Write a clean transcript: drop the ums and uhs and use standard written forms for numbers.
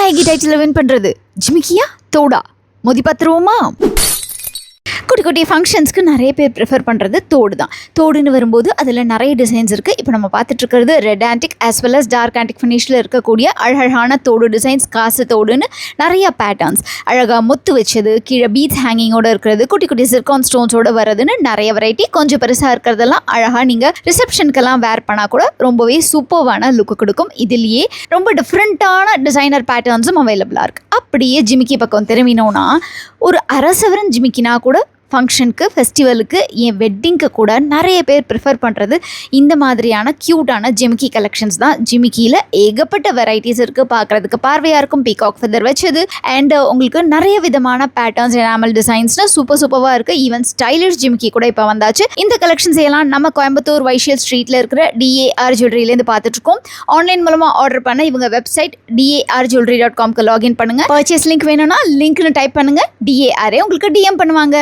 நாயகி title win பண்ணுறது ஜிமிக்கியா தோடா மோதி பார்த்துருவோமா? குட்டி குட்டி ஃபங்க்ஷன்ஸ்க்கு நிறைய பேர் ப்ரிஃபர் பண்ணுறது தோடு தான். தோடுன்னு வரும்போது அதில் நிறைய டிசைன்ஸ் இருக்குது. இப்போ நம்ம பார்த்துட்ருக்கிறது red antique as well as dark antique ஃபினிஷில் இருக்கக்கூடிய அழகான தோடு டிசைன்ஸ். காசு தோடுன்னு நிறைய பேட்டர்ன்ஸ், அழகாக முத்து வச்சது, கீழே பீட்ஸ் ஹேங்கிங்கோடு இருக்கிறது, குட்டி குட்டி சிர்கான் ஸ்டோன்ஸோடு வர்றதுன்னு நிறைய வெரைட்டி. கொஞ்சம் பெருசாக இருக்கிறதெல்லாம் அழகாக நீங்கள் ரிசப்ஷனுக்கெல்லாம் வேர் பண்ணால் கூட ரொம்பவே சூப்பர்வான லுக்கு கொடுக்கும். இதுலேயே ரொம்ப டிஃப்ரெண்ட்டான டிசைனர் பேட்டர்ன்ஸும் அவைலபிளாக இருக்குது. அப்படியே ஜிமிக்கி பக்கம் திரும்பினோன்னா ஒரு அரசவரன் ஜிமிக்கினா கூட ஃபங்க்ஷனுக்கு, ஃபெஸ்டிவலுக்கு, என் வெட்டிங்க்கு கூட நிறைய பேர் ப்ரிஃபர் பண்ணுறது இந்த மாதிரியான க்யூட்டான ஜிமிக்கி கலெக்ஷன்ஸ் தான். ஜிமிக்கியில் ஏகப்பட்ட வெரைட்டிஸ் இருக்குது. பார்க்குறதுக்கு பார்வையாக இருக்கும். பீகாக் ஃபெதர் வச்சது அண்ட் உங்களுக்கு நிறைய விதமான பேட்டர்ன்ஸ், எனாமல் டிசைன்ஸ்னு சூப்பராக இருக்குது. ஈவன் ஸ்டைலிஷ் ஜிமிக்கி கூட இப்போ வந்தாச்சு. இந்த கலெக்ஷன்ஸ் எல்லாம் நம்ம கோயம்புத்தூர் வைஷியல் ஸ்ட்ரீட்டில் இருக்கிற DAR ஜுவல்லரியிலேருந்து பார்த்துட்ருக்கோம். ஆன்லைன் மூலமாக ஆர்டர் பண்ண இவங்க வெப்சைட் darjewelry.com லாகின் பண்ணுங்கள். பர்ச்சேஸ் லிங்க் வேணும்னா லிங்க்னு டைப் பண்ணுங்கள். DAR உங்களுக்கு DM பண்ணுவாங்க.